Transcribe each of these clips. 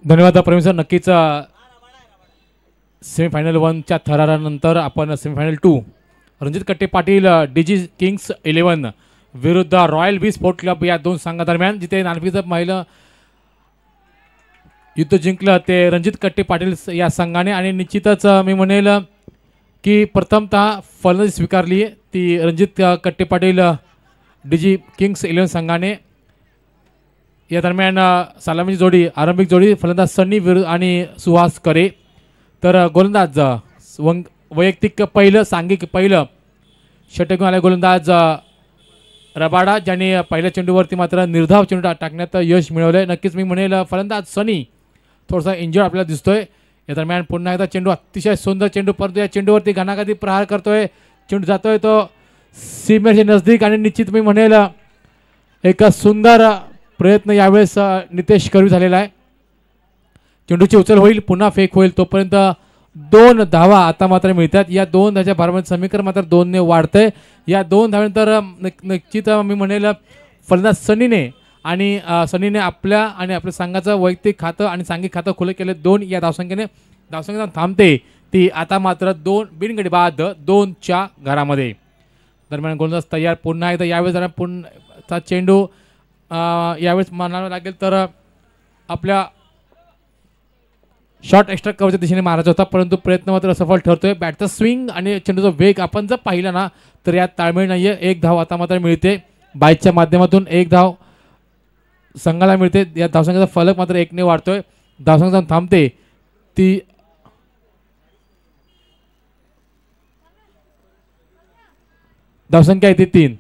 धन्यवाद प्रवीण सर. नक्कीच सेमीफायनल 1च्या थरारानंतर आपण सेमीफायनल 2 रणजित कट्टे पाटील डीजी किंग्स 11 विरुद्ध रॉयल बी स्पोर्ट क्लब या दोन संघादरम्यान जिथे नाणेफेकीचं महिला युद्ध जिंकलं ते रणजित कट्टे पाटील या संघाने. आणि निश्चितच मी म्हणेल की प्रथमतः फलंदाजी स्वीकारली ती रणजित कट्टे पाटील डीजी किंग्स 11 संघाने. या दरम्यान सलामीची जोडी आरंभिक जोडी फलंदाज सन्नी विरुद्ध आणि सुहास करे. तर गोलंदाज वैयक्तिक पहिलं सांघिक पहिलं षटक घेऊन आले गोलंदाज रबाडा ज्यांनी पहिल्या चेंडूवरती मात्र निर्धाव चेंडू टाकण्यात यश मिळवलं. नक्कीच मी म्हणेल फलंदाज सनी थोडासा इंजर्ड आपल्याला दिसतोय. या दरम्यान पुन्हा एकदा चेंडू अतिशय सुंदर चेंडू परंतु या चेंडूवरती घणाघाती प्रहार करतोय. चेंडू जातोय तो सीमेच्या नजदीक आणि निश्चित मी म्हणेल एक सुंदर प्रयत्न यावेळेस नितेश करवी झालेला आहे. चेंडूची उचल होईल पुन्हा फेक होईल तोपर्यंत 2 धावा आता मात्र मिळतात. या 2 धावाच्या भारमध्ये समीकरण मात्र 2 ने वाढतंय. या 2 धावानंतर निश्चित मी म्हणेल फलंदाज सनीने आपल्या आणि आपल्या संघाचं वैयक्तिक खातं आणि सांघिक खातं खुलं केलं 2 या धावसंख्येने थांबते ती आता मात्र 2 बिनगडी बाद 2च्या घरामध्ये. दरम्यान गोलंदाज तयार पुन्हा एकदा यावेळेस पुन्हा चेंडू यावेळेस मानावं लागेल तर आपल्या शॉर्ट एक्स्ट्रा कव्हरच्या दिशेने मारायचा होता परंतु प्रयत्न मात्र असफल ठरतोय. बॅटचा स्विंग आणि चेंडूचा वेग आपण जर पाहिला ना तर यात ताळमेळ नाही आहे. 1 धाव आता मात्र मिळते बाईकच्या माध्यमातून 1 धाव संघाला मिळते. या धावसंख्येचा फलक मात्र 1 ने वाढतोय. धावसंख्या थांबते ती धावसंख्या येते 3.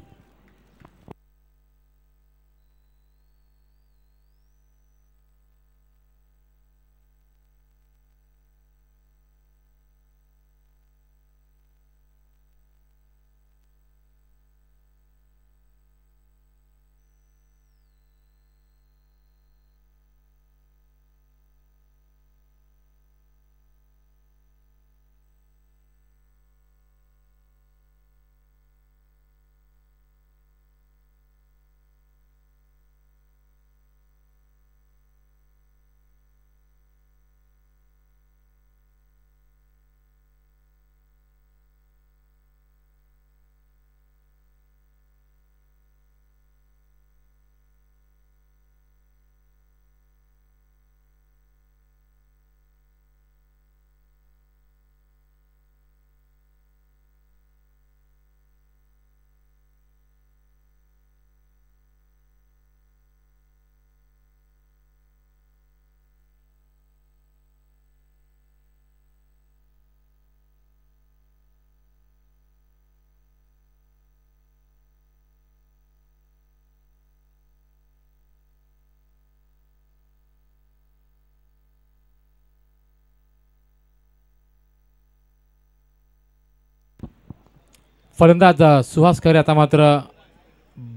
फलंदाज सुहास खरे आता मात्र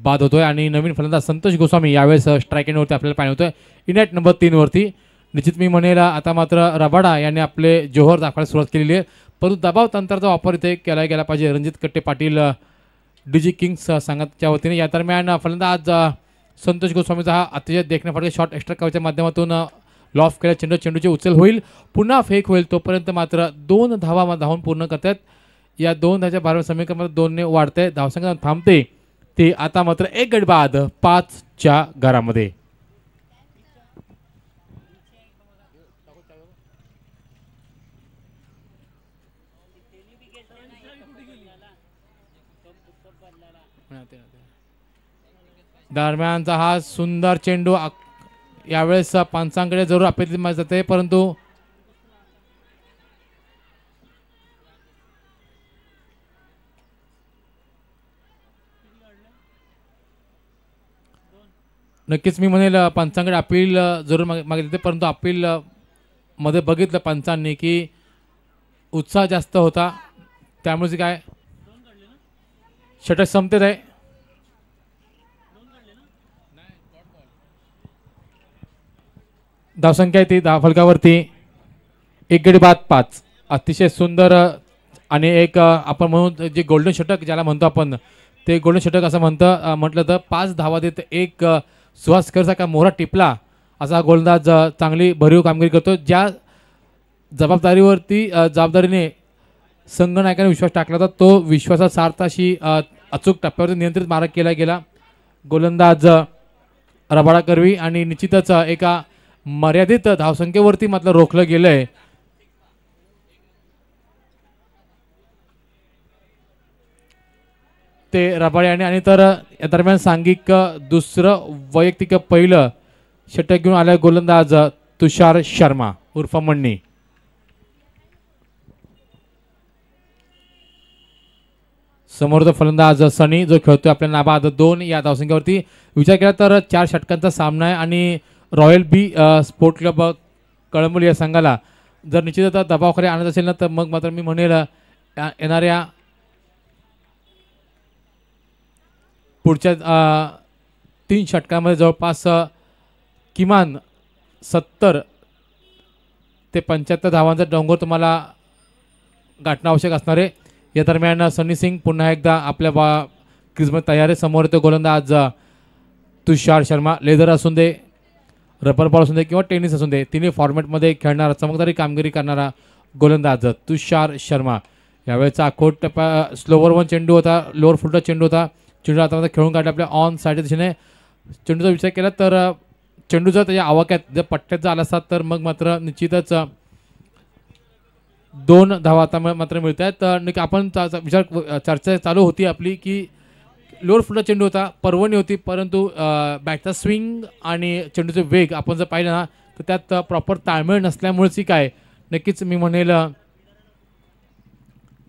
बाद होतोय आणि नवीन फलंदाज संतोष गोस्वामी यावेळेस स्ट्राईक एंडवरती आपल्याला पाहिजे होतोय इनेट नंबर 3 वरती. निश्चित मी म्हणेल आता मात्र रबाडा यांनी आपले जोहर दाखवायला सुरुवात केलेली आहे परंतु दबाव तंत्राचा वापर इथे केला गेला पाहिजे रणजित कट्टे पाटील डीजी किंग्स संघाच्या वतीने. या दरम्यान फलंदाज संतोष गोस्वामीचा हा अतिशय देखण्यासाठी शॉर्ट एक्स्ट्रा कव्हरच्या माध्यमातून लॉफ केला. चेंडूची उचल होईल पुन्हा फेक होईल तोपर्यंत मात्र 2 धावा धावून पूर्ण करतात. या 2 धावाच्या भारत समीकरणामध्ये 2 ने वाढते. धावसंख्या थांबते ती आता मात्र 1 गडी बाद 5च्या घरामध्ये. दरम्यानचा हा सुंदर चेंडू यावेळेस पंचांकडे जरूर अपेक्षित मानले जाते परंतु नक्कीच मी म्हणेल पंचांकडे अपील जरूर मागितले परंतु अपील मध्ये बघितलं पंचांनी की उत्साह जास्त होता त्यामुळे काय षटक संपतेच आहे. धावसंख्या ती फलकावरती 1 गडी बाद 5. अतिशय सुंदर आणि एक आपण म्हणून जे गोल्डन षटक ज्याला म्हणतो आपण ते गोल्डन षटक असं म्हटलं तर 5 धावा देत एक सुहास करचा का मोहरा टिपला असा गोलंदाज चांगली भरीव कामगिरी करतो. ज्या जबाबदारीने संघनायकाने विश्वास टाकला होता तो विश्वासात सार्थाशी अचूक टप्प्यावर नियंत्रित मारा केला गेला. गोलंदाज रबाडा करवी आणि निश्चितच एका मर्यादित धावसंख्येवरती मात्र रोखलं गेलंय. ते रबाडे आणि तर या दरम्यान सांघिक दुसरं वैयक्तिक पहिलं षटक घेऊन आलाय गोलंदाज तुषार शर्मा उर्फ मण्णी. समोरचा फलंदाज सनी जो खेळतोय आपल्या नाबाद 2 या धावसंख्येवरती. विचार केला तर 4 षटकांचा सामना आहे आणि रॉयल बी स्पोर्ट क्लब कळंबोली या संघाला जर निश्चितच दबावाखाली आणत असेल ना तर मग मात्र मी म्हणेल येणाऱ्या पुढच्या 3 षटकामध्ये जवळपास किमान 70 ते 75 धावांचा डोंगर तुम्हाला गाठणं आवश्यक असणार आहे. या दरम्यान सनी सिंग पुन्हा एकदा आपल्या क्रीजमध्ये तयार आहे. समोर येतो गोलंदाज तुषार शर्मा. लेदर असून दे, रबर बॉल असून दे किंवा टेनिस असून दे, तिन्ही फॉर्मॅटमध्ये खेळणारा चमकदारी कामगिरी करणारा गोलंदाज तुषार शर्मा. यावेळेचा आखोट टप्पा स्लोवर वन चेंडू होता, लोअर फुलचा चेंडू होता. चेंडू आता खेळून काढला आपल्या ऑन साईडच्या दिशेने. चेंडूचा विचार केला तर चेंडू जर त्याच्या आवाक्यात जर पट्ट्यात जर आला असतात तर मग मात्र निश्चितच 2 धावा आता मात्र मिळत आहेत. आपण चर्चा चालू होती आपली की लोअर फुटचा चेंडू होता, पर्वणी होती, परंतु बॅटचा स्विंग आणि चेंडूचे वेग आपण जर पाहिलं ना तर त्यात प्रॉपर ताळमेळ नसल्यामुळेच काय नक्कीच मी म्हणेल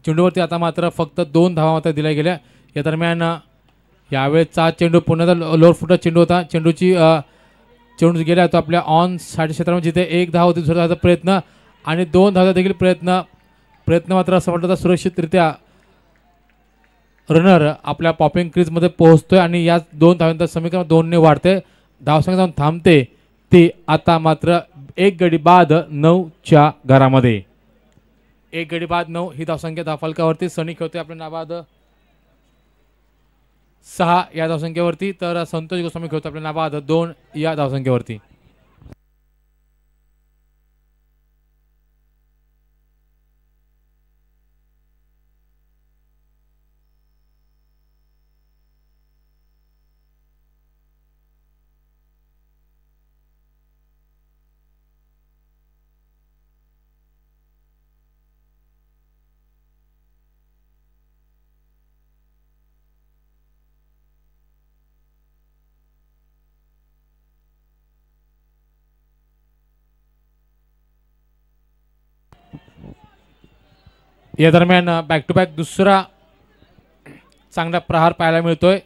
चेंडूवरती आता मात्र फक्त 2 धावा मात्र दिल्या गेल्या. या दरम्यान यावेळेचा चेंडू पुन्हा लोअर फुटचा चेंडू होता. चेंडू गेला तो आपल्या ऑन साईड क्षेत्रामध्ये जिथे 1 धाव होती दुसरा प्रयत्न आणि 2 धावाचा देखील प्रयत्न मात्र असं म्हटलं तर सुरक्षितरित्या रनर आपल्या पॉपिंग क्रीजमध्ये पोहोचतोय आणि या 2 धावांचं समीकरण 2 ने वाढते. धावसंख्या जाऊन थांबते ती आता मात्र 1 गडी बाद 9च्या घरामध्ये. 1 गडी बाद 9 ही धावसंख्या धावफलकावरती. सनी खेळतोय आपल्या नाबाद 6 या धावसंख्येवरती तर संतोष गोस्वामी खेळतो आपल्या नाबाद 2 या धावसंख्येवरती. या दरम्यान बॅक टू बॅक दुसरा चांगला प्रहार पाहायला मिळतोय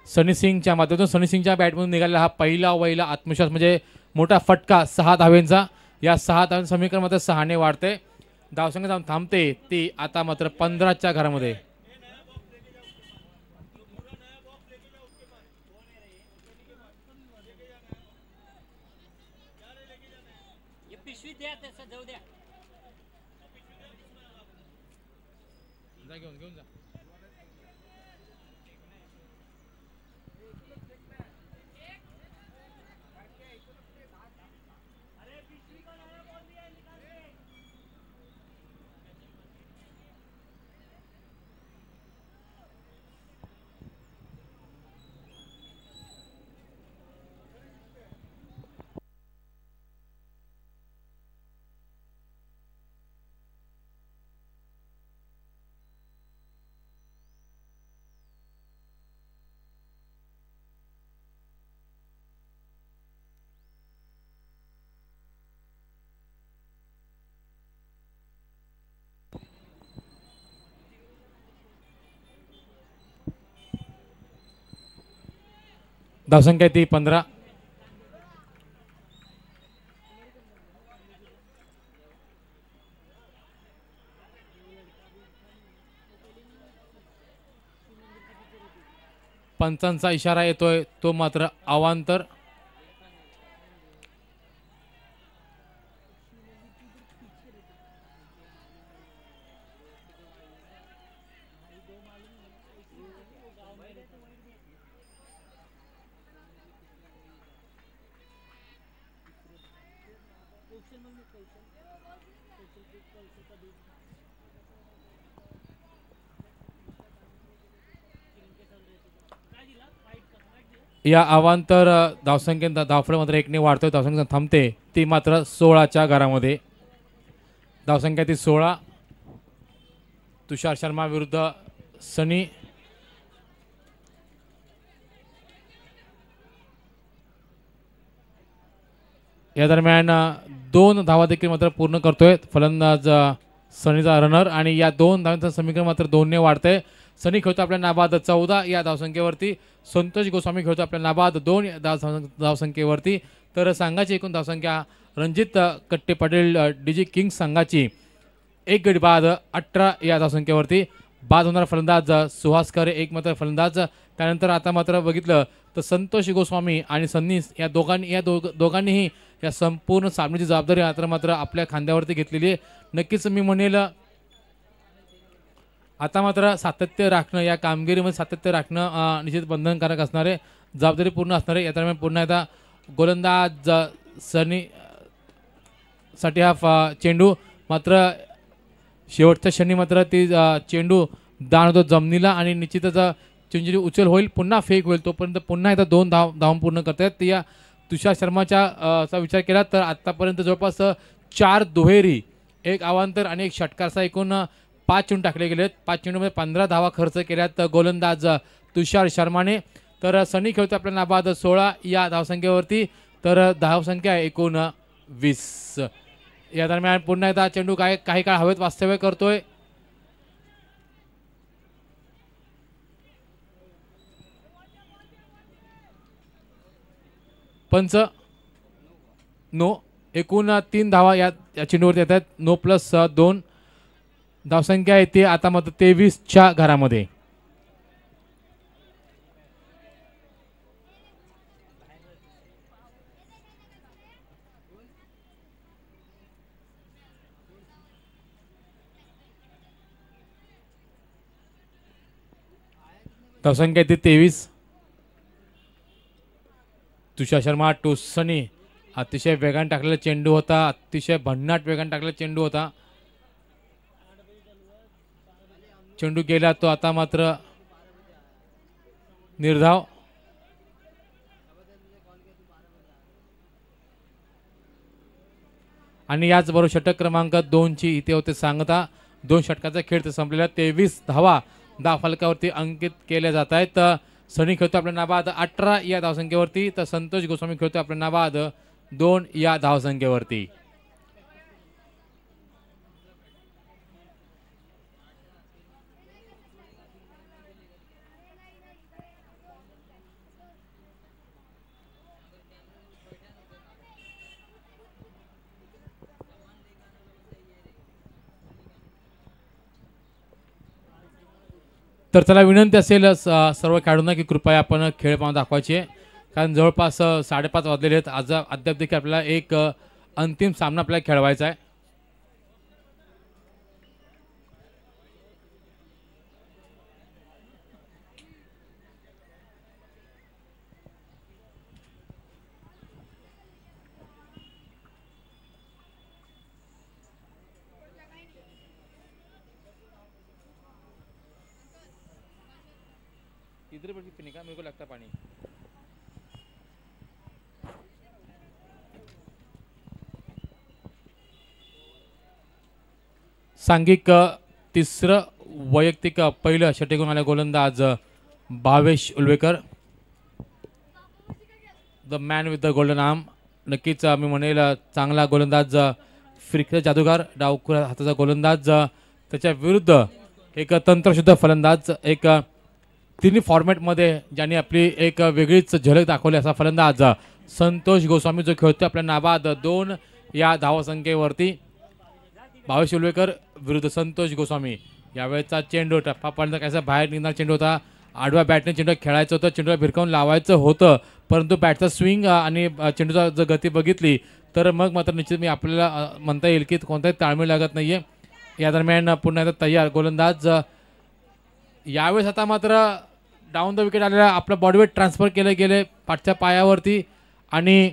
सनी सिंगच्या माध्यमातून. सनी सिंगच्या बॅटमधून निघालेला हा पहिला आत्मविश्वास म्हणजे मोठा फटका 6 धावेंचा. या 6 धावांचं समीकरण मात्र 6 ने वाढते. धावसंख्या जाऊन थांबते ती आता मात्र 15च्या घरामध्ये. घेऊन जा. धावसंख्या ती 15. पंचांचा इशारा येतोय तो मात्र अवांतर. या अवांतर धावसंख्येत धावफळ मात्र एकने वाढतोय, धावसंख्या थांबते ती मात्र 16च्या घरामध्ये. धावसंख्या ती 16. तुषार शर्मा विरुद्ध सनी. या दरम्यान 2 धावा देखील मात्र पूर्ण करतोय फलंदाज सनीचा रनर आणि या 2 धावांचं समीकरण मात्र 2ने वाढतंय. सनी खेळतो आपल्या नाबाद 14 या धावसंख्येवरती. संतोष गोस्वामी खेळतो आपल्या नाबाद 2 या धावसंख्येवरती. तर संघाची एकूण धावसंख्या रणजित कट्टे पाटील डीजी किंग्स संघाची 1 गडी बाद 18 या धावसंख्येवरती. बाद होणारा फलंदाज सुहास खरे, एक मात्र फलंदाज. त्यानंतर आता मात्र बघितलं तर संतोष गोस्वामी आणि सन्नी या दोघांनीही या संपूर्ण सामन्याची जबाबदारी मात्र आपल्या खांद्यावरती घेतलेली आहे. नक्कीच मी म्हणेल आता मात्र सातत्य राखणं, या कामगिरीमध्ये सातत्य राखणं निश्चित बंधनकारक असणार आहे, जबाबदारी पूर्ण असणार आहे. या दरम्यान पुन्हा एकदा गोलंदाज सनी साठी हा चेंडू मात्र शेवटच्या क्षणी मात्र ती चेंडू दान होतो जमिनीला आणि निश्चितच चेंडूची उचल होईल, पुन्हा फेक होईल. तोपर्यंत पुन्हा एकदा 2 धाव पूर्ण करतात. या तुषार शर्माच्या चा विचार केला तर आतापर्यंत जवळपास 4 दुहेरी, 1 अवांतर आणि 1 षटकारचा एकूण 5 चेंडू टाकले गेलेत. 5 चेंडूमध्ये 15 धावा खर्च केल्यात गोलंदाज तुषार शर्माने. तर सनी खेळतो आपल्या नाबाद 16 या धावसंख्येवरती. तर धावसंख्या एकूण 20. या दरम्यान पुन्हा एकदा चेंडू काही काळ हवेत वास्तव्य करतोय. पंच नो. एकूण 3 धावा या चेंडूवरती येतात. नो प्लस 2 धावसंख्या येते आता मात्र 23च्या घरामध्ये. धावसंख्या येते 23. तुषार शर्मा टू सनी. अतिशय वेगाने टाकलेला चेंडू होता, अतिशय भन्नाट वेगाने टाकलेला चेंडू होता. चेंडू गेला तो आता मात्र निर्धाव. आणि याचबरोबर षटक क्रमांक 2 ची इथे होते सांगता. 2 षटकाचा खेळ तर संपलेला. 23 धावा धावफलकावरती अंकित केल्या जात आहेत. सनी खेळतो आपल्या नाबाद 18 या धावसंख्येवरती. तर संतोष गोस्वामी खेळतो आपल्या नाबाद 2 या धावसंख्येवरती. तर त्याला विनंती असेल सर्व खेळाडूंना की कृपया आपण खेळ पाहून दाखवायची आहे, कारण जवळपास 5:30 वाजलेले आहेत. आज अद्याप देखील आपल्याला एक अंतिम सामना आपल्याला खेळवायचा आहे. इधर बैठ के पीने का, मेरे को लगता पानी. सांघिक तिसरं वैयक्तिक पहिलं षटकून आले गोलंदाज Bhavesh Ulvekar, the man with the golden arm. नक्कीच मी म्हणेल चांगला गोलंदाज, फिरकी जादूगार, डावखुरा हाताचा गोलंदाज. त्याच्या विरुद्ध एक तंत्रशुद्ध फलंदाज, एक तिन्ही फॉर्मॅटमध्ये ज्यांनी आपली एक वेगळीच झलक दाखवली असा फलंदाज संतोष गोस्वामी, जो खेळतो आपल्या नाबाद 2 या धावसंख्येवरती. भावेश उलवेकर विरुद्ध संतोष गोस्वामी. यावेळेचा चेंडू टप्पापर्यंत कसा बाहेर निघणार चेंडू होता. आडव्या बॅटने चेंडू खेळायचं होतं, चेंडूला भिरकावून लावायचं होतं, परंतु बॅटचा स्विंग आणि चेंडूचा जर गती बघितली तर मग मात्र निश्चित मी आपल्याला म्हणता येईल की कोणताही ताळमेळ लागत नाही आहे. या दरम्यान पुन्हा एकदा तयार गोलंदाज. यावेळेस आता मात्र डाऊन द विकेट आलेला आपलं बॉडीवेट ट्रान्सफर केले गेले पाठच्या पायावरती आणि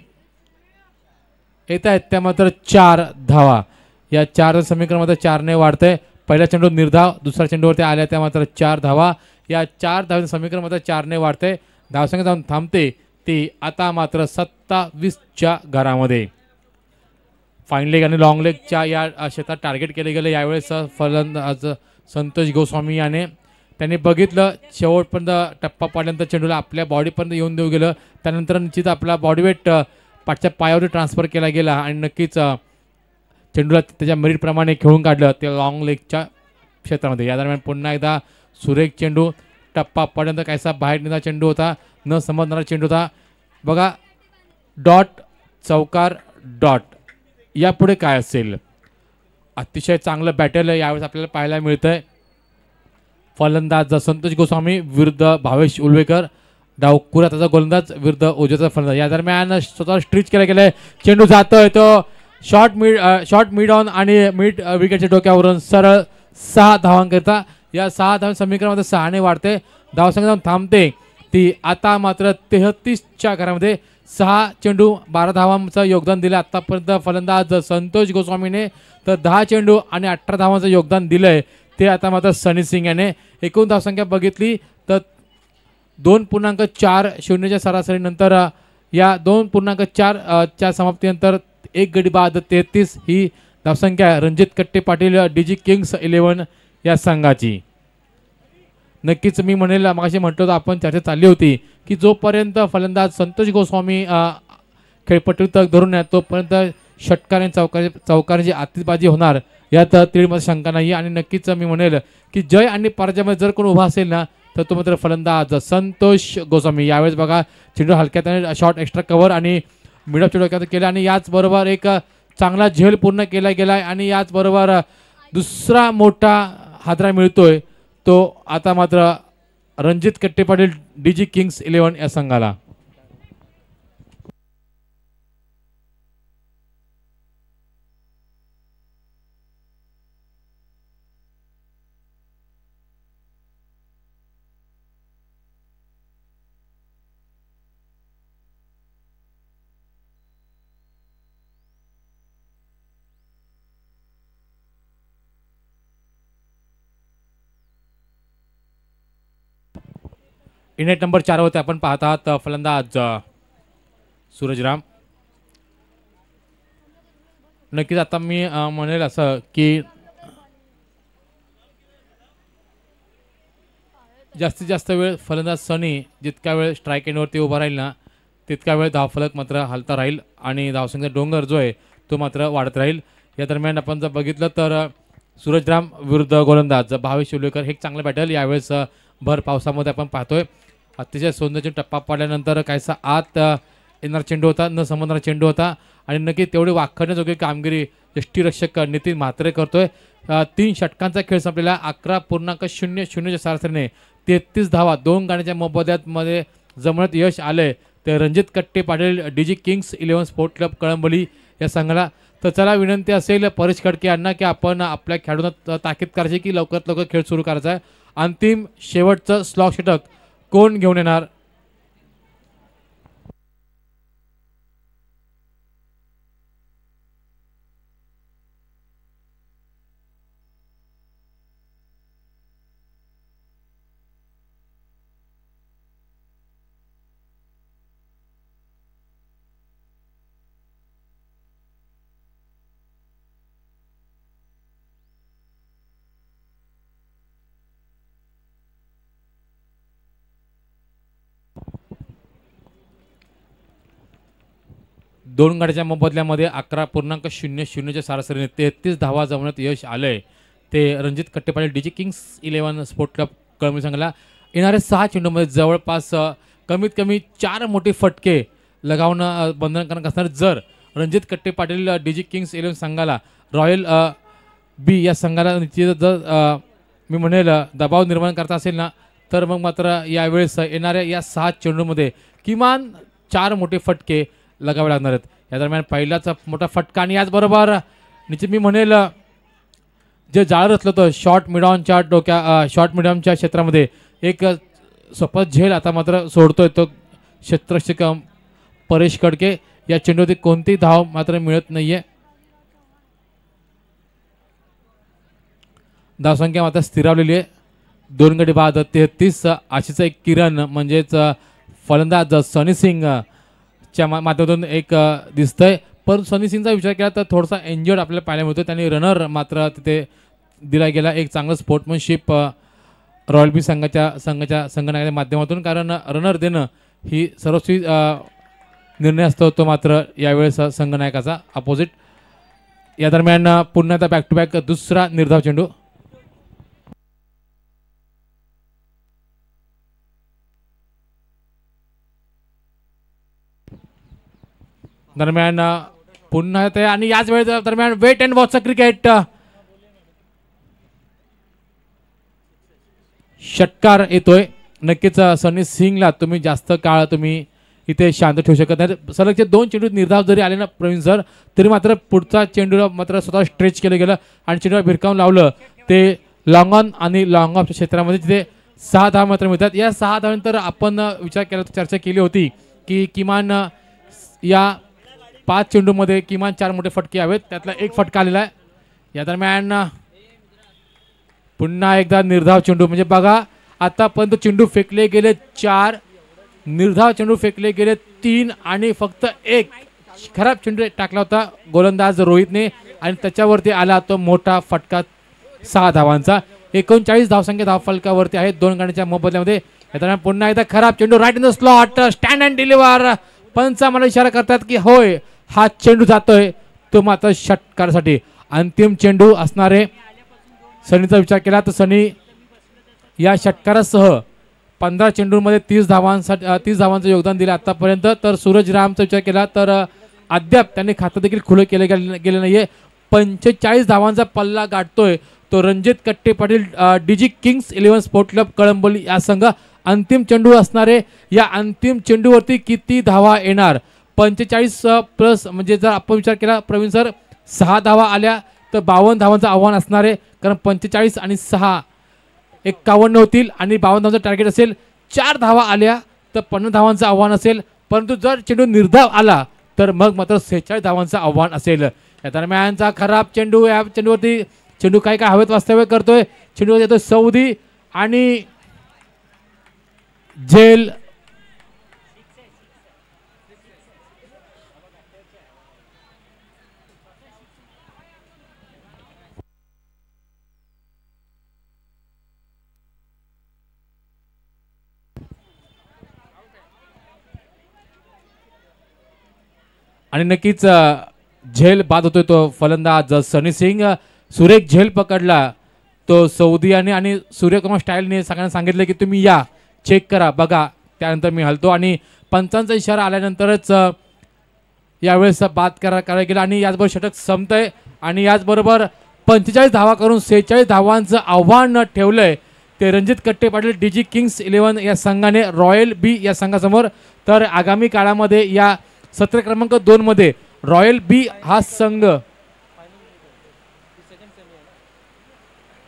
येत आहेत त्या मात्र 4 धावा. या 4 समीकरणामध्ये 4ने वाढतंय. पहिला चेंडू निर्धाव, दुसऱ्या चेंडूवरती आल्या त्या मात्र 4 धावा. या 4 धाव समीकरणामध्ये 4ने वाढते. धावसंख्या जाऊन थांबते ती आता मात्र 27च्या घरामध्ये. फाईन लेग आणि लॉंग लेगच्या या क्षेत्रात टार्गेट केले गेले. यावेळेस फलंदाज संतोष गोस्वामी याने त्यांनी बघितलं शेवटपर्यंत टप्पा पाडल्यानंतर चेंडूला आपल्या बॉडीपर्यंत येऊन देऊ गेलं. त्यानंतर निश्चित आपला बॉडीवेट पाठच्या पायावर ट्रान्सफर केला गेला आणि नक्कीच चेंडूला त्याच्या मेरिटप्रमाणे खेळून काढलं ते लॉंग लेगच्या क्षेत्रामध्ये. या दरम्यान पुन्हा एकदा सुरेख चेंडू टप्पा पाडल्यानंतर कायसा बाहेर निघाला चेंडू होता, न समजणारा चेंडू होता. बघा डॉट चौकार डॉट यापुढे काय असेल. अतिशय चांगलं बॅटल यावेळेस आपल्याला पाहायला मिळतंय. फलंदाज संतोष गोस्वामी विरुद्ध भावेश उलवेकर. डावखुरा त्याचा गोलंदाज विरुद्ध उजव्याचा फलंदाज. या दरम्यान स्वतः स्ट्रिच केला गेलाय. चेंडू जातोय तो शॉर्ट मिड ऑन आणि मिड विकेटच्या डोक्यावरून सरळ 6 धावांकरिता. या 6 धाव समीकरणामध्ये 6ने वाढते. धावसंख्या जाऊन थांबते ती आता मात्र 33च्या घरामध्ये. 6 चेंडू 12 धावांचं योगदान दिलं आतापर्यंत फलंदाज संतोष गोस्वामीने. तर 10 चेंडू आणि 18 धावांचं योगदान दिलंय ते आता मात्र सनी सिंग याने. एकूण धावसंख्या बघितली तर 2.40च्या सरासरीनंतर या 2.4 च्या समाप्तीनंतर 1 गडी बाद 33 ही धावसंख्या रणजित कट्टे पाटील डीजी किंग्स 11 या संघाची. नक्कीच मी म्हणेल मागाशी म्हटलं होतं आपण चर्चा चालली होती की जोपर्यंत फलंदाज संतोष गोस्वामी खेळपट्टीवर धरून आहे तोपर्यंत षटकार चौकारांची आतिषबाजी होणार यात तीळमध्ये शंका नाही. आणि नक्कीच मी म्हणेल की जय आणि पराजयामध्ये जर कोण उभा असेल ना तर तो मात्र फलंदाज संतोष गोस्वामी. यावेळेस बघा चेंडू हलक्यात शॉर्ट एक्स्ट्रा कव्हर आणि मिडअपच्या डोक्यात केला आणि याचबरोबर एक चांगला झेल पूर्ण केला गेलाय आणि याचबरोबर दुसरा मोठा हादरा मिळतोय तो आता मात्र रणजित कट्टे पाटील डीजी किंग्स 11 या संघाला. इनेट नंबर 4 होते आपण पाहत आहात फलंदाज सूरजराम. नक्कीच आता मी म्हणेल असं की जास्तीत जास्त वेळ फलंदाज सनी जितका वेळ स्ट्राईक एंडवरती उभा राहील ना तितका वेळ धावफलक मात्र हलता राहील आणि धावसंख्या डोंगर जो आहे तो मात्र वाढत राहील. या दरम्यान आपण जर बघितलं तर सूरजराम विरुद्ध गोलंदाज भावेश उलवेकर हे एक चांगलं बॅटल यावेळेस भर पावसामध्ये आपण पाहतोय. अतिशय सौंदर्य टप्पा पाडल्यानंतर कायसा आत येणारा चेंडू होता, न समजणारा चेंडू होता आणि नक्की तेवढी वाखण्याजोगी कामगिरी यष्टीरक्षक नितीन म्हात्रे करतोय. 3 षटकांचा खेळ संपलेला 11.00च्या सरासरीने 33 धावा 2 गाण्याच्या मोबदल्यामध्ये जमण्यात यश आलंय ते रणजित कट्टे पाटील डीजी किंग्स 11 स्पोर्ट क्लब कळंबोली या संघाला. तर चला विनंती असेल परेश खडके यांना की आपण आपल्या खेळाडूंना ताकीद करायची की लवकरात लवकर खेळ सुरू करायचा आहे. अंतिम शेवटचं स्लॉग षटक कोण घेऊन येणार. दोन गाड्याच्या मोबदल्यामध्ये 11.00च्या सरासरीने 33 धावा जमण्यात यश आलंय ते रणजित कट्टे पाटील डीजी किंग्स 11 स्पोर्ट क्लब कळंबोली संघाला. येणाऱ्या 6 चेंडूमध्ये जवळपास कमीत कमी 4 मोठे फटके लगावणं बंधनकारक असणार. जर रणजित कट्टे पाटील डीजी किंग्स 11 संघाला रॉयल बी या संघाला निश्चित जर मी म्हणेल दबाव निर्माण करता असेल ना तर मग मात्र यावेळेस येणाऱ्या या 6 चेंडूमध्ये किमान 4 मोठे फटके लगावे लागणार आहेत. या दरम्यान पहिलाचा मोठा फटका आणि याचबरोबर निश्चित मी म्हणेल जे जाळ रचलं होतं शॉर्ट मिडॉनच्या क्षेत्रामध्ये एक सोपा झेल आता मात्र सोडतोय तो क्षेत्ररक्षक परेश खडके. या चेंडूवरती कोणतीही धाव मात्र मिळत नाहीये. धावसंख्या मात्र स्थिरावलेली आहे. 2 गडी बाद 33. अशीच एक किरण म्हणजेच फलंदाज सनी सिंग च्या माध्यमातून एक दिसतंय. पण सनी सिंगचा विचार केला तर थोडासा इंजर्ड आपल्याला पाहायला मिळतो. त्यांनी रनर मात्र तिथे दिला गेला. एक चांगलं स्पोर्ट्समनशिप रॉयल बी संघटनेच्या माध्यमातून, कारण रनर देणं ही सर्वस्वी निर्णय असतो तो मात्र यावेळेस संघनायकाचा अपोजिट. या दरम्यान पुन्हा आता बॅक टू बॅक दुसरा निर्धाव चेंडू. दरम्यान पुन्हा येते आणि याच वेळेस दरम्यान वेट अँड वॉचचं क्रिकेट. षटकार येतोय. नक्कीच सनी सिंगला तुम्ही जास्त काळ तुम्ही इथे शांत ठेवू शकत नाही. सलगचे 2 चेंडू निर्धाव जरी आले ना प्रवीण सर, तरी मात्र पुढचा चेंडूला मात्र स्वतः स्ट्रेच केलं गेलं आणि चेंडूला भिरकावून लावलं. ते लॉंग ऑन आणि लॉंग ऑफच्या क्षेत्रामध्ये तिथे 6 धावा मात्र मिळतात. या 6 धावांनंतर आपण विचार केला, चर्चा केली होती की किमान या 5 चेंडूमध्ये किमान 4 मोठे फटके हवेत. त्यातला एक फटका आलेला आहे. या दरम्यान पुन्हा एकदा निर्धाव चेंडू. म्हणजे बघा आतापर्यंत चेंडू फेकले गेले 4, निर्धाव चेंडू फेकले गेले 3 आणि फक्त एक खराब चेंडू टाकला होता गोलंदाज रोहितने आणि त्याच्यावरती आला तो मोठा फटका 6 धावांचा. 39 धावसंख्या धावफलकावरती आहेत 2 गड्यांच्या मोबदल्यामध्ये. या दरम्यान पुन्हा एकदा खराब चेंडू right in the slot, stand and deliver. पंच मला इशारा करतात की होय हा चेंडू जातोय तो मात्र षटकारासाठी. अंतिम चेंडू असणारे सनीचा विचार केला तर सनी या षटकारासह 15 चेंडूंमध्ये 30 धावांचं योगदान दिलं आतापर्यंत. तर सूरज रामचा विचार केला तर अद्याप त्यांनी खातं देखील खुलं केले गेले नाहीये. 45 धावांचा पल्ला गाठतोय तो रणजित कट्टे पाटील डीजी किंग्स 11 स्पोर्ट क्लब कळंबोली या संघ. अंतिम चेंडू असणारे या अंतिम चेंडूवरती किती धावा येणार? 45 प्लस म्हणजे जर आपण विचार केला प्रवीण सर 6 धावा आल्या तर 52 धावांचं आव्हान असणार आहे. कारण 45 आणि 6 51 होतील आणि 52 धावांचं टार्गेट असेल. 4 धावा आल्या तर 50 धावांचं आव्हान असेल. परंतु जर चेंडू निर्धाव आला तर मग मात्र 46 धावांचं आव्हान असेल. या दरम्यानचा खराब चेंडू. या चेंडूवरती चेंडू काय हवेत वास्तव्य करतोय. चेंडूवर येतोय सौदी आणि झेल. आणि नक्कीच झेल बाद होतोय तो फलंदाज सनी सिंग. सुरेख झेल पकडला तो सौदी आणि सूर्यकुमार स्टाईलने सगळ्यांना सांगितलं की तुम्ही या चेक करा बघा त्यानंतर मी हलतो. आणि पंचांचा इशारा आल्यानंतरच यावेळेस बाद करायला गेला आणि याचबरोबर षटक संपतंय. आणि याचबरोबर 45 धावा करून 46 धावांचं आव्हान ठेवलंय ते रणजित कट्टे पाटील डीजी किंग्स 11 या संघाने रॉयल बी या संघासमोर. तर आगामी काळामध्ये या सत्र क्रमांक 2 मध्ये रॉयल बी हा संघ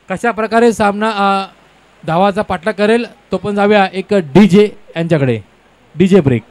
कशा प्रकारे सामना धावाचा पाठलाग करेल तो पण जाऊया एक डीजे यांच्याकडे. DJ break.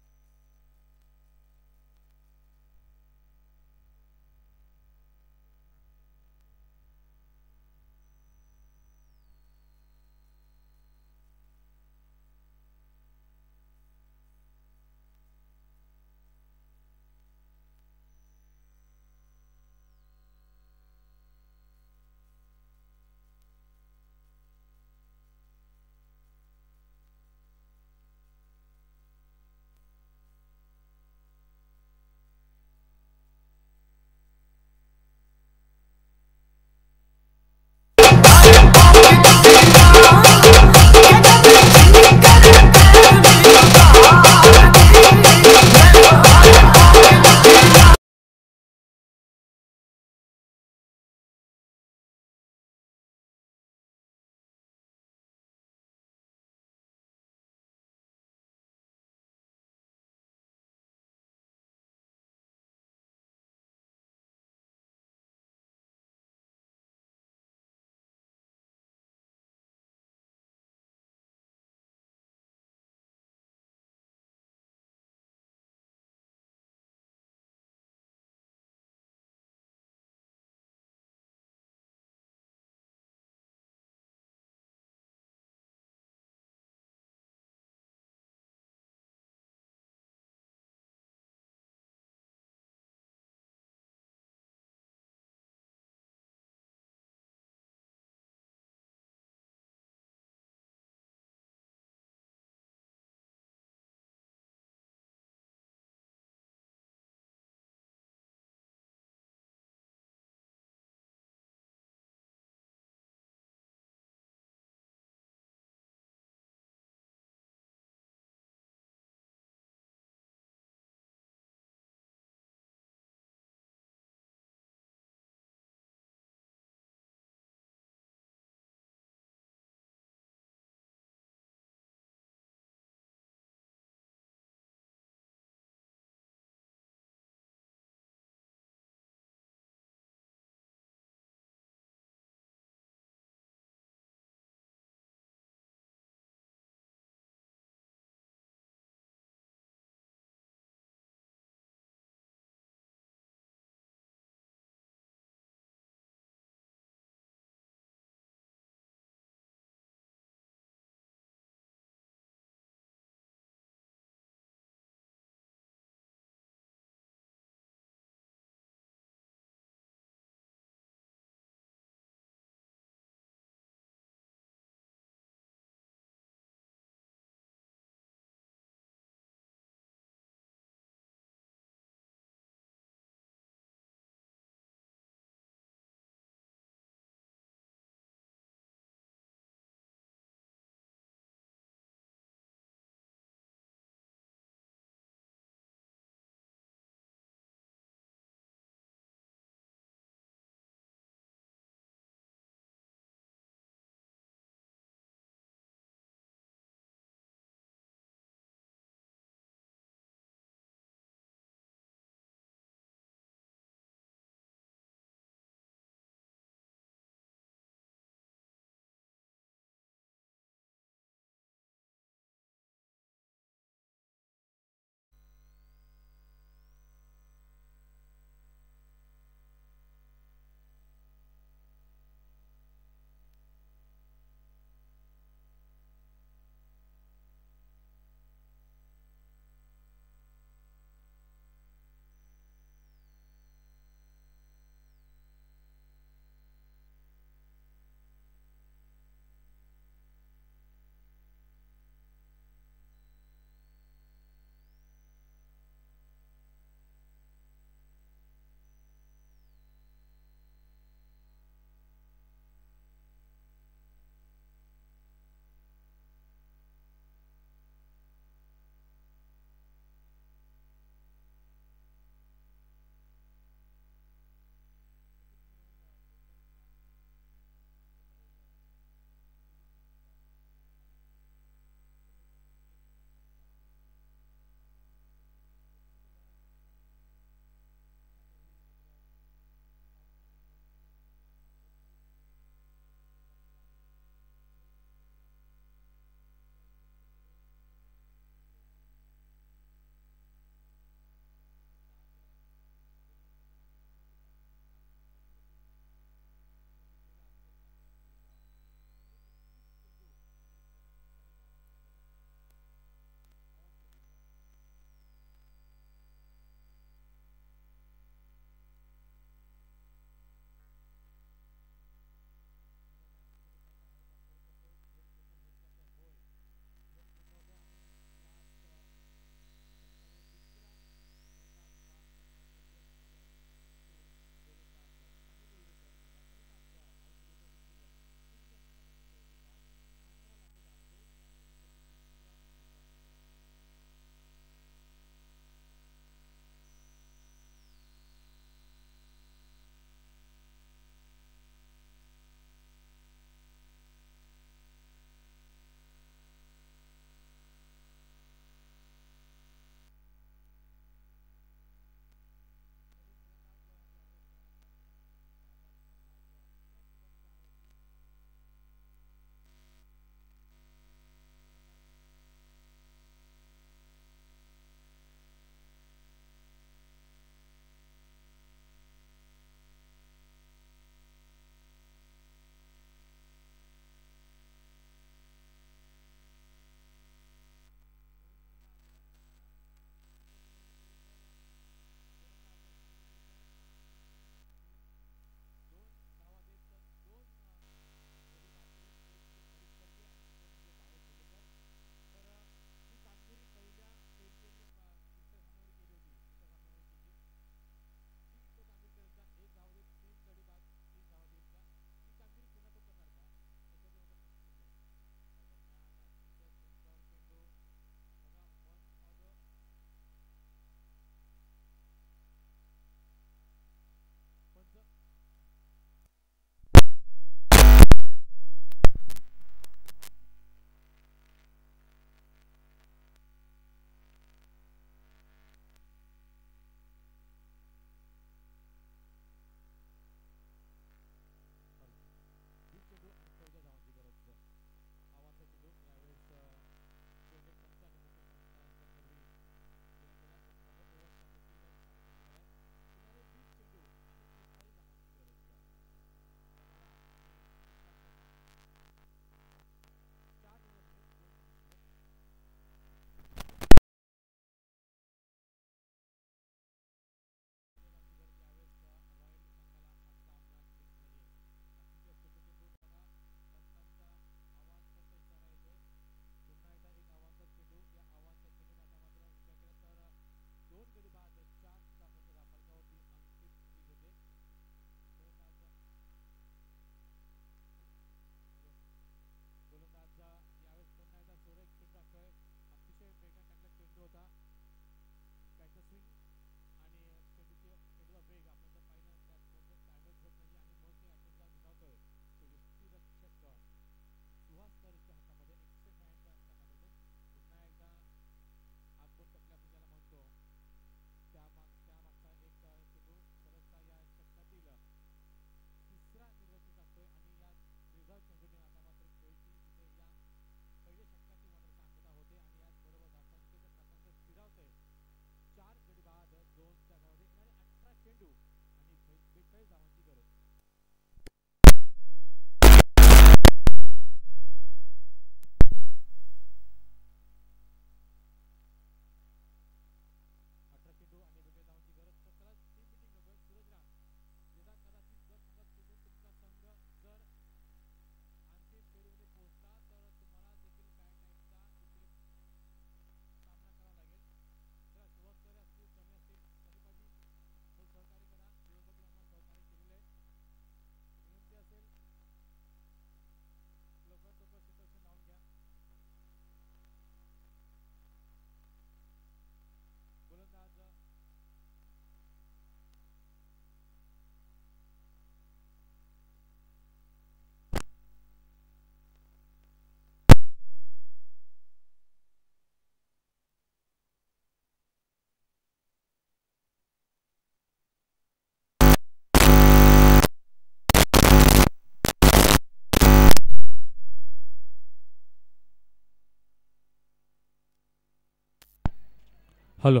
हॅलो,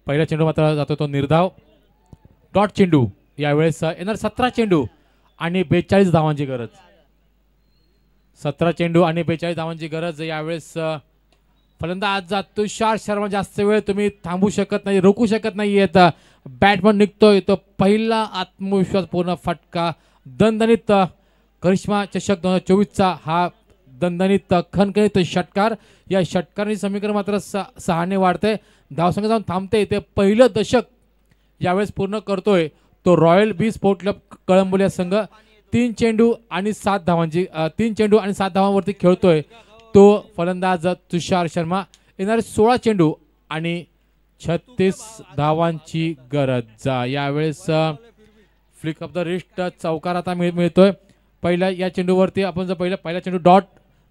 पहिला चेंडू मात्र जातो तो निर्धाव. डॉट चेंडू. यावेळेस येणार 17 चेंडू आणि 42 धावांची गरज. 17 चेंडू आणि 42 धावांची गरज. यावेळेस फलंदाज तुषार शर्मा जास्त वेळ तुम्ही थांबू शकत नाही, रोखू शकत नाही. बॅटमन निघतोय तो पहिला आत्मविश्वासपूर्ण फटका. दणदणीत करिश्मा चषक 2024चा हा दणदणीत खणखणीत षटकार. या षटकाराचे समीकरण मात्र 6ने वाढते. धावसंख्या जाऊन थांबते. ते पहिलं दशक यावेळेस पूर्ण करतोय तो रॉयल बी स्पोर्ट क्लब कळंबोली या संघ. 3 चेंडू आणि 7 धावांची 3 चेंडू आणि 7 धावांवरती खेळतोय तो फलंदाज तुषार शर्मा. येणारे 16 चेंडू आणि 36 धावांची गरज. यावेळेस फ्लिक ऑफ द रिस्ट चौकार आता मिळतोय. पहिल्या या चेंडूवरती आपण जर पहिला चेंडू डॉट,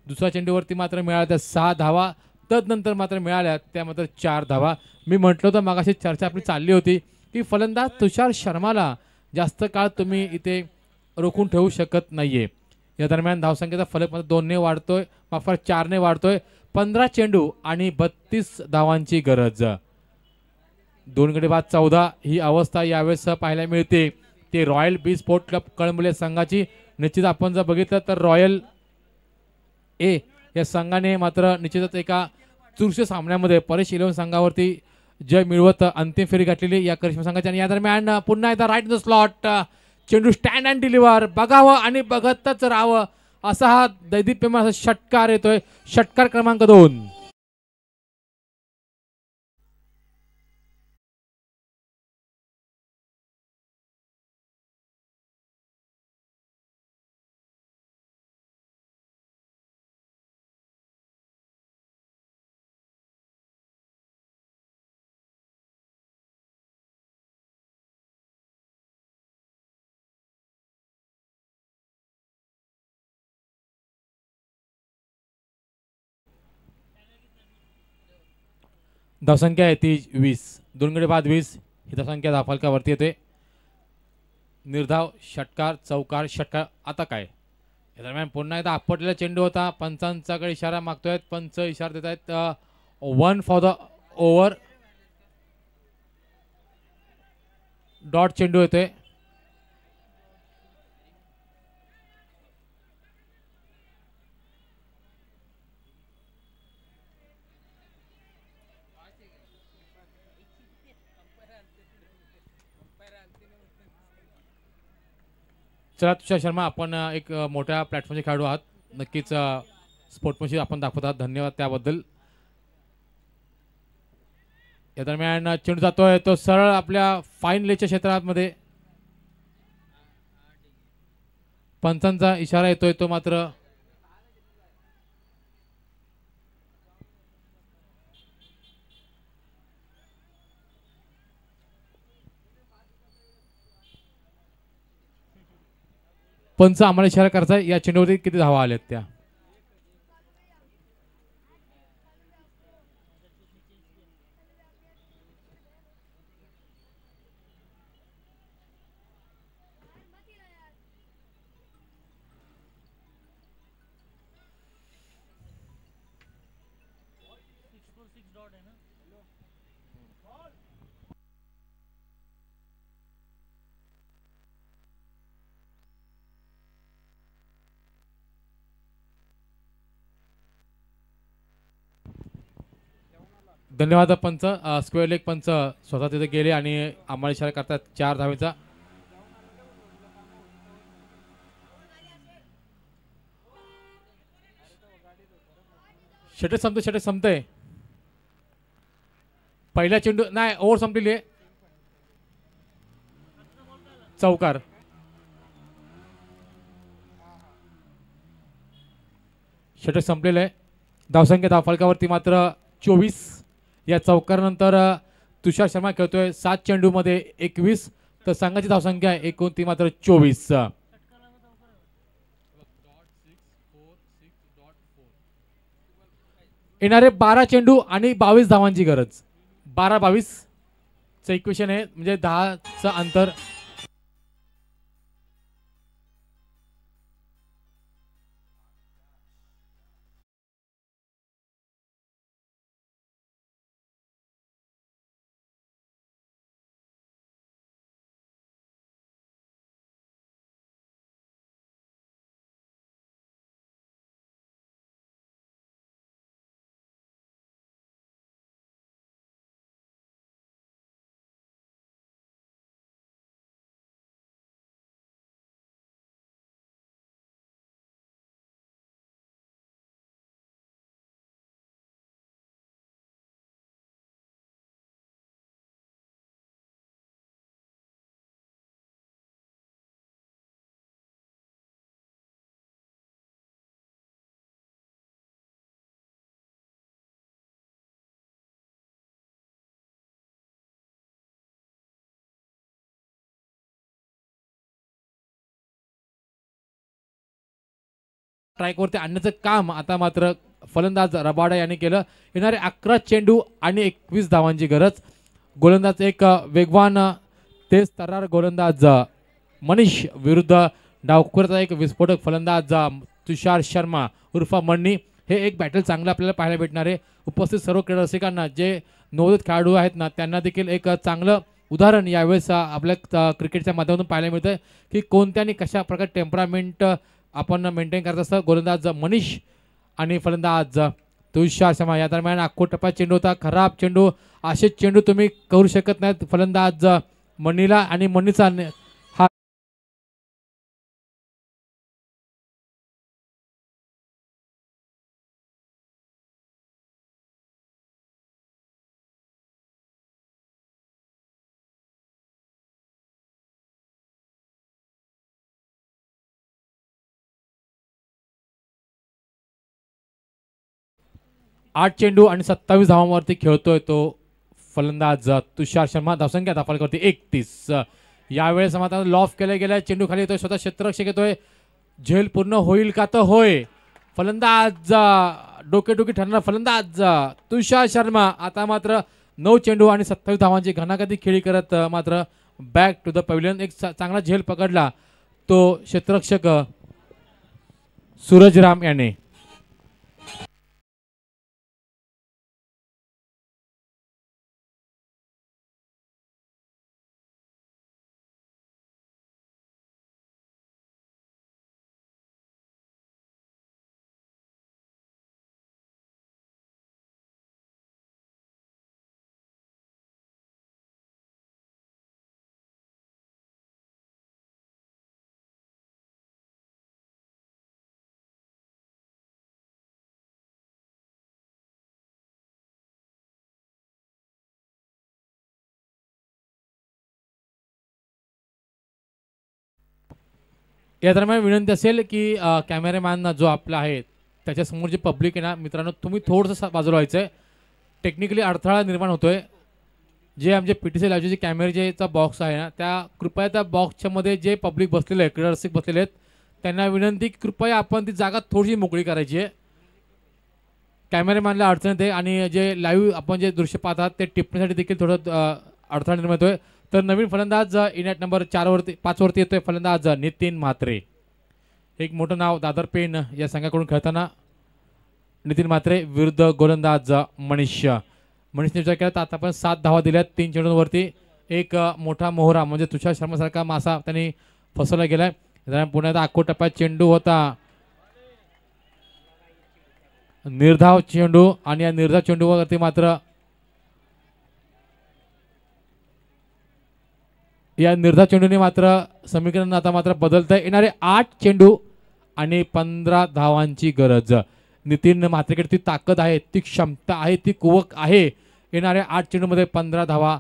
दुसऱ्या चेंडूवरती मात्र मिळाल्या त्या 6 धावा. तदनंतर मात्र मिळाल्या त्या मात्र 4 धावा. मी म्हटलं होतं मागाशी चर्चा आपली चालली होती की फलंदाज तुषार शर्माला जास्त काळ तुम्ही इथे रोखून ठेवू शकत नाहीये. या दरम्यान धावसंख्येचा फलक मात्र 2ने वाढतोय, माफ 4ने वाढतोय. 15 चेंडू आणि 32 धावांची गरज. 2 गडी बाद 14 ही अवस्था यावेळेस पाहायला मिळते. ते रॉयल बी स्पोर्ट क्लब कळंबोली संघाची. निश्चित आपण जर बघितलं तर रॉयल ए या संघाने मात्र निश्चितच एका चुरशी सामन्यामध्ये परेश 11 संघावरती जय मिळवत अंतिम फेरी गाठलेली या करिश्मा संघाची. आणि या दरम्यान पुन्हा एकदा राईट इन द स्लॉट चेंडू स्टँड अँड डिलिव्हर. बघावं आणि बघतच राहावं असा हा दैदिप्यमान षटकार येतोय. षटकार क्रमांक 2. धावसंख्या आहे ती 20. 2 गडी बाद 20 ही धावसंख्या धावफलकावरती येते. निर्धाव, षटकार, चौकार, षटकार. आता काय या दरम्यान पुन्हा एकदा आपटलेला चेंडू होता. पंचांच्याकडे इशारा मागतोय. पंच इशारा देत आहेत 1 फॉर द ओव्हर. डॉट चेंडू येतोय. चला तुषार शर्मा, आपण एक मोठ्या प्लॅटफॉर्मचे खेळाडू आहात. नक्कीच स्पोर्ट्समॅनशिप आपण दाखवत आहात. धन्यवाद त्याबद्दल. या दरम्यान चेंडू जातोय तो सरळ आपल्या फाईन लेच्या क्षेत्रामध्ये. पंचांचा इशारा येतोय तो मात्र पंच आम्हाला इशारा करताय या चेंडूवरती किती धावा आल्यात त्या. धन्यवाद पंच. स्क्वेअर लेग पंच स्वतः तिथे गेले आणि आम्हाला इशारा करतात 4 धावेचा. षटक संपतंय. पहिला चेंडू नाही, ओव्हर संपलेली आहे. चौकार. षटक संपलेलं आहे. धावसंख्या धावफलकावरती मात्र 24. या चौकारानंतर तुषार शर्मा खेळतोय 7 चेंडूमध्ये 21. तर संघाची धावसंख्या आहे एकूण ती मात्र 24. येणारे 12 चेंडू आणि 22 धावांची गरज. 12-22 चं इक्वेशन आहे, म्हणजे 10चं अंतर. स्ट्राईकवरती आणण्याचं काम आता मात्र फलंदाज रबाडा यांनी केलं. येणारे 11 चेंडू आणि 21 धावांची गरज. गोलंदाज एक वेगवान तेज तर्रार गोलंदाज मनीष विरुद्ध डावखुराचा एक विस्फोटक फलंदाज तुषार शर्मा उर्फ मन्नी. हे एक बॅटल चांगलं आपल्याला पाहायला भेटणार आहे. उपस्थित सर्व क्रीडा रसिकांना जे नवोदित खेळाडू आहेत ना त्यांना देखील एक चांगलं उदाहरण यावेळेस आपल्या क्रिकेटच्या माध्यमातून पाहायला मिळतं की कोणत्या आणि कशा प्रकारे टेम्परामेंट आपण मेंटेन करत असतं. गोलंदाज मनीष आणि फलंदाज तुषार शर्मा या दरम्यान टप्पा चेंडू होता. खराब चेंडू. असे चेंडू तुम्ही करू शकत नाहीत. फलंदाज मनीला आणि मनीचा हा 8 चेंडू आणि 27 धावांवरती खेळतोय तो फलंदाज तुषार शर्मा. धावसंख्या दाखल 31. यावेळेस मात्र लॉफ केला गेला. चेंडू खाली येतोय. स्वतः क्षेत्ररक्षक येतोय. झेल पूर्ण होईल का? तर होय. फलंदाज डोकेटुकी ठरणार फलंदाज तुषार शर्मा आता मात्र 9 चेंडू आणि 27 धावांची घणाघाती खेळी करत मात्र बॅक टू द पॅव्हिलियन. एक चांगला झेल पकडला तो क्षेत्ररक्षक सूरजराम याने. या दरम्यान विनंती असेल की कॅमेरामॅन जो आपला आहे त्याच्यासमोर जे पब्लिक आहे ना मित्रांनो तुम्ही थोडंसं बाजूला व्हायचं आहे. टेक्निकली अडथळा निर्माण होतोय. जे आमचे PTC लाईव्हचे जे कॅमेरेचा बॉक्स आहे ना त्या कृपया त्या बॉक्सच्या मध्ये जे पब्लिक बसलेले आहे क्रीडा रसिक बसलेले आहेत त्यांना विनंती की कृपया आपण ती जागा थोडीशी मोकळी करायची आहे. कॅमेरामॅनला अडचण येते आणि जे लाईव्ह आपण जे दृश्य पाहतात ते टिपण्यासाठी देखील थोडं अडथळा निर्माण होतोय. तर नवीन फलंदाज इनॅट नंबर 5 वरती येतोय फलंदाज नितीन म्हात्रे. एक मोठं नाव दादर पेन या संघाकडून खेळताना नितीन म्हात्रे विरुद्ध गोलंदाज मनीषने विचार केला तर आता आपण 7 धावा दिल्यात 3 चेंडूंवरती. एक मोठा मोहरा म्हणजे तुषार शर्मासारखा मासा त्यांनी फसवला गेलाय. पुण्यात टप्प्यात चेंडू होता. निर्धाव चेंडू आणि या निर्धाव चेंडूवरती मात्र या निर्धाव चेंडूने मात्र समीकरण आता मात्र बदलतंय. येणारे 8 चेंडू आणि 15 धावांची गरज. नितीन म्हात्रेकडे ती ताकद आहे, ती क्षमता आहे, ती कुवक आहे. येणाऱ्या 8 चेंडूमध्ये 15 धावा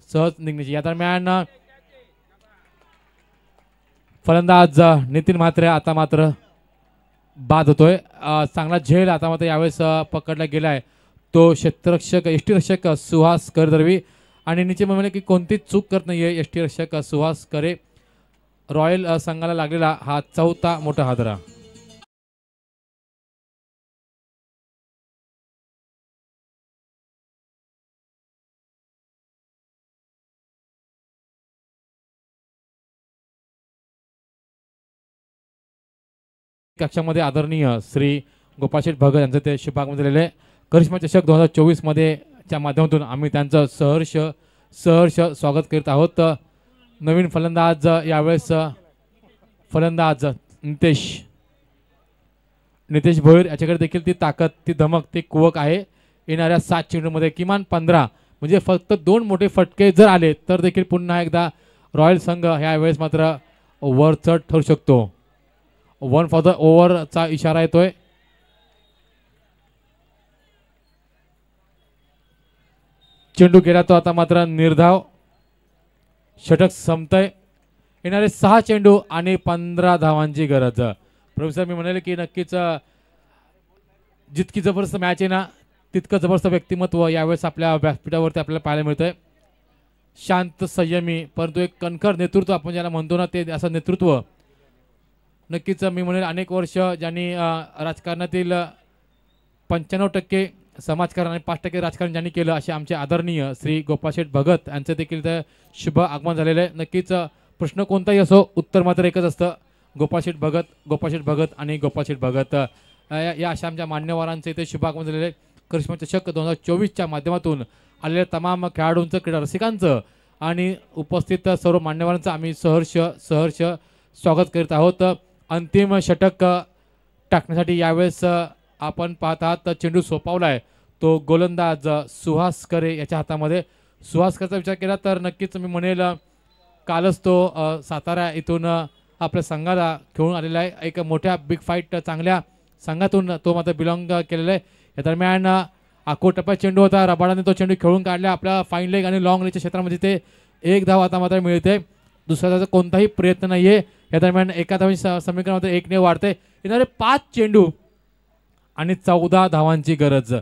सहज निघण्याची. या दरम्यान फलंदाज नितीन म्हात्रे आता मात्र बाद होतोय. चांगला झेल आता मात्र यावेळेस पकडला गेलाय तो क्षेत्ररक्षक यष्टीरक्षक सुहास करदरवी आणि निश्चित म्हणाले की कोणतीच चूक करत नाहीये यष्टीरक्षक सुहास करे. रॉयल संघाला लागलेला हा 4था मोठा हादरा. कक्षामध्ये आदरणीय श्री गोपालशेठ भगत यांचं ते शुभागमन झालेलं आहे. करिश्मा चषक 2024 मध्ये च्या माध्यमातून आम्ही त्यांचं सहर्ष स्वागत करीत आहोत. नवीन फलंदाज यावेळेस फलंदाज नितेश भोईर याच्याकडे देखील ती ताकद, ती धमक, ती कुवक आहे. येणाऱ्या 7 चेंडूमध्ये किमान 15 म्हणजे फक्त 2 मोठे फटके जर आले तर देखील पुन्हा एकदा रॉयल संघ यावेळेस मात्र वरचढ ठरू शकतो. 1 फॉर द ओव्हरचा इशारा येतोय. चेंडू गेला तो आता मात्र निर्धाव. षटक संपतय. येणारे 6 चेंडू आणि 15 धावांची गरज. प्रोफेसर मी म्हणाले की नक्कीच जितकी जबरदस्त मॅच आहे ना तितकं जबरदस्त व्यक्तिमत्व यावेळेस आपल्या व्यासपीठावरती आपल्याला पाहायला मिळतंय. शांत संयमी परंतु एक कणखर नेतृत्व आपण ज्याला म्हणतो ना ते असं नेतृत्व नक्कीच मी म्हणेल अनेक वर्ष ज्यांनी राजकारणातील 95% समाजकारण आणि 5% राजकारण ज्यांनी केलं असे आमचे आदरणीय श्री गोपाळशेठ भगत यांचं देखील इथं शुभ आगमन झालेलं आहे. नक्कीच प्रश्न कोणताही असो उत्तर मात्र एकच असतं, गोपाळशेठ भगत, गोपाळशेठ भगत आणि गोपाळशेठ भगत. या अशा आमच्या मान्यवरांचे इथे शुभ आगमन झालेलं आहे. करिश्मा चषक 2024च्या माध्यमातून आलेल्या तमाम खेळाडूंचं, क्रीडा रसिकांचं आणि उपस्थित सर्व मान्यवरांचं आम्ही सहर्ष स्वागत करीत आहोत. अंतिम षटक टाकण्यासाठी यावेळेस आपण पाहत आहात चेंडू सोपावला आहे तो गोलंदाज सुहास करे याच्या हातामध्ये. सुहास करेचा विचार केला तर नक्कीच मी म्हणेल कालच तो सातारा इथून आपल्या संघाला खेळून आलेला आहे. एक मोठ्या बिग फाईट चांगल्या संघातून तो मात्र बिलॉंग केलेला आहे. या दरम्यान आखोटप्पा चेंडू होता, रबाडाने तो चेंडू खेळून काढला आपल्या फाईन लेग आणि लॉंग लेगच्या क्षेत्रामध्ये. ते एक धाव आता मात्र मिळते, दुसऱ्या धावाचा कोणताही प्रयत्न नाही आहे. या दरम्यान एका धावांची समीकरणामध्ये 1 ने वाढते. येणारे 5 चेंडू आणि 14 धावांची गरज.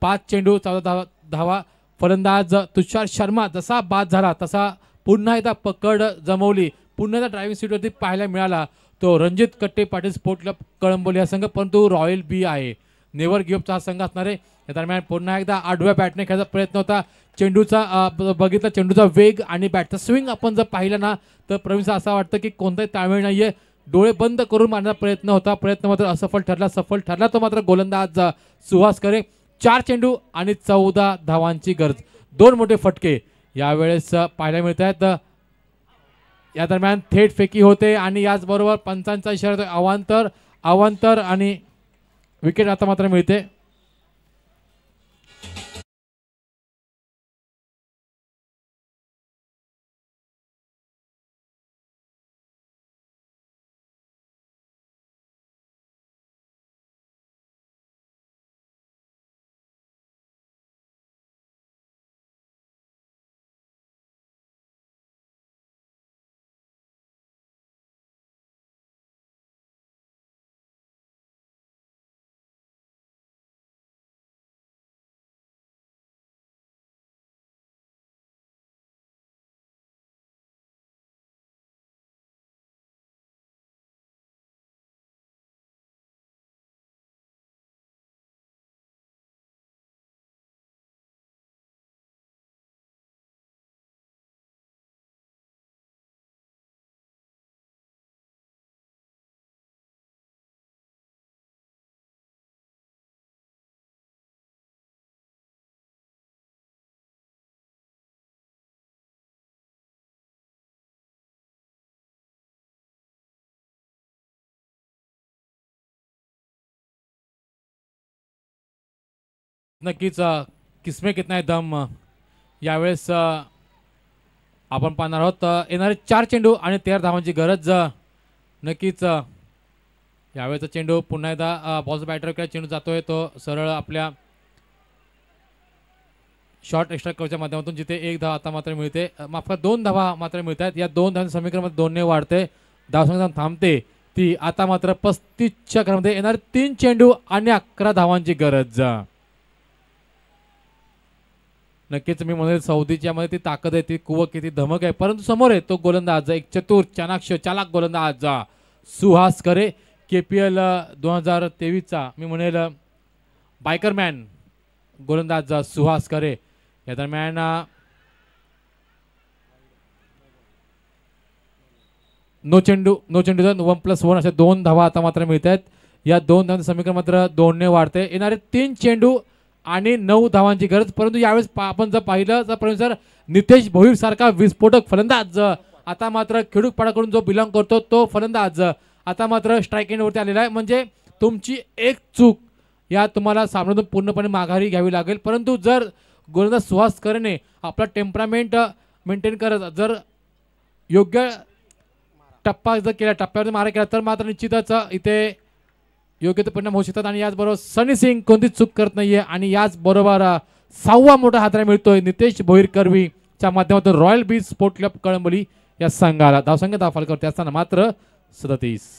5 चेंडू 14 धावा. फलंदाज तुषार शर्मा जसा बाद झाला तसा पुन्हा एकदा पकड जमवली, पुन्हा एकदा ड्रायव्हिंग सीटवरती पाहायला मिळाला तो रणजित कट्टे पाटील स्पोर्ट क्लब कळंबोली हा संघ, परंतु रॉयल बी आहे, नेव्हर गिव्हचा हा संघ असणार आहे. या दरम्यान पुन्हा एकदा आडव्या बॅटने खेळायचा प्रयत्न होता. चेंडूचा बघितला, चेंडूचा वेग आणि बॅटचा स्विंग आपण जर पाहिलं ना तर प्रवीणचा असं वाटतं की कोणताही ताळमेळ नाहीये. डोळे बंद करून मारण्याचा प्रयत्न होता, प्रयत्न मात्र असफल ठरला. सफल ठरला तो मात्र गोलंदाज सुहास करे. 4 चेंडू आणि 14 धावांची गरज. 2 मोठे फटके यावेळेस पाहायला मिळत आहेत. या दरम्यान थेट फेकी होते आणि याचबरोबर पंचांचा इशारा अवांतर अवांतर आणि विकेट आता मात्र मिळते. नक्कीच किस्मे कितना है दम यावेळेस आपण पाहणार आहोत. येणारे 4 चेंडू आणि 13 धावांची गरज. नक्कीच यावेळेचा चेंडू पुन्हा एकदा बॉल्स बॅटर किंवा चेंडू जातोय तो सरळ आपल्या शॉर्ट एक्स्ट्रा कव्हरच्या माध्यमातून, जिथे 1 धाव आता मात्र मिळते. माफ करा 2 धावा मात्र मिळत आहेत. या 2 धावांच्या समीकरणामध्ये 2 ने वाढते, धावसंख्या थांबते ती आता मात्र 35च्या क्रमामध्ये. येणारे 3 चेंडू आणि 11 धावांची गरज. नक्कीच मी म्हणेल सौदीच्या मध्ये ती ताकद आहे, ती कुवत किती धमक आहे, परंतु समोर आहे तो गोलंदाज एक चतुर चाणाक्ष चालाक गोलंदाज सुहास करे. KPL 2023चा मी म्हणेल बायकरमॅन गोलंदाज सुहास करे. या दरम्यान नो चेंडू 1+1 अशा 2 धावा आता मात्र मिळत आहेत. या 2 धावांचं समीकरण मात्र 2 ने वाढते. येणारे 3 चेंडू आणि 9 धावांची गरज. परंतु यावेळेस आपण जर पाहिलं तर प्रोफेसर नितेश भोईर सारखा विस्फोटक फलंदाज आता मात्र खेडूपाड्याकडून जो बिलॉंग करतो तो फलंदाज आता मात्र स्ट्राईक एंडवरती आलेला आहे. म्हणजे तुमची एक चूक या तुम्हाला सामन्यातून पूर्णपणे माघारी घ्यावी लागेल. परंतु जर गोलंदाज सुहास करेने आपला टेम्परामेंट मेंटेन करत जर योग्य टप्पा जर केला, टप्प्यावर मारा केला तर मात्र निश्चितच इथे योग्य ते परिणाम होऊ शकतात. आणि याचबरोबर सनी सिंग कोणतीच चूक करत नाहीये आणि याचबरोबर 6वा मोठा हातरा मिळतोय नितेश भोईर कर्वीच्या माध्यमातून royal beach sport club Kalamboli या संघाला. धावसंख्या दाखल करते असताना मात्र 37.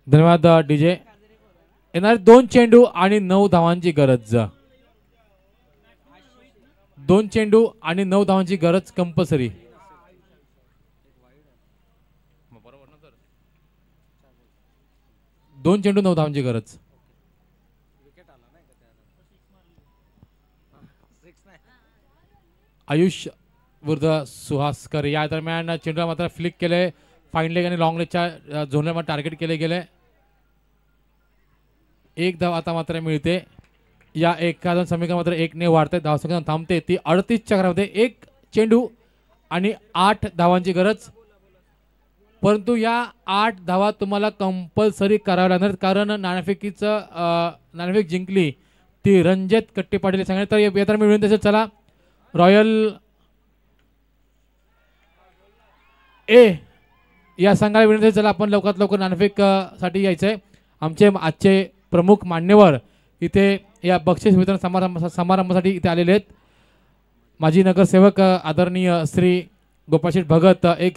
धन्यवाद डीजे. येणार 2 चेंडू आणि 9 धावांची गरज. 2 चेंडू आणि 9 धावांची गरज कंपल्सरी. 2 चेंडू 9 धावांची गरज. आयुष विरुद्ध सुहासकर. या दरम्यान चेंडूला मात्र फ्लिक केले. फाईन लेग आणि लॉंग लेगच्या झोनला टार्गेट केले गेले. 1 धाव आता मात्र मिळते. या एका समीकरण मात्र 1 ने वाढते. धावसंख्या थांबते ती 38 चक्रामध्ये. 1 चेंडू आणि 8 धावांची गरज. परंतु या 8 धावा तुम्हाला कंपल्सरी कराव्या लागणार, कारण नाणेफेक जिंकली ती रणजित कट्टी पाटील सांगितलं. तर या तर मी विनंती असेल, चला रॉयल ए या संघाला विनंती, चला आपण लवकरात लवकर नाणेफेक साठी यायचंय. आमचे आजचे प्रमुख मान्यवर इथे या बक्षीस वितरण समारंभासाठी इथे आलेले आहेत. माजी नगरसेवक आदरणीय श्री गोपालशेठ भगत एक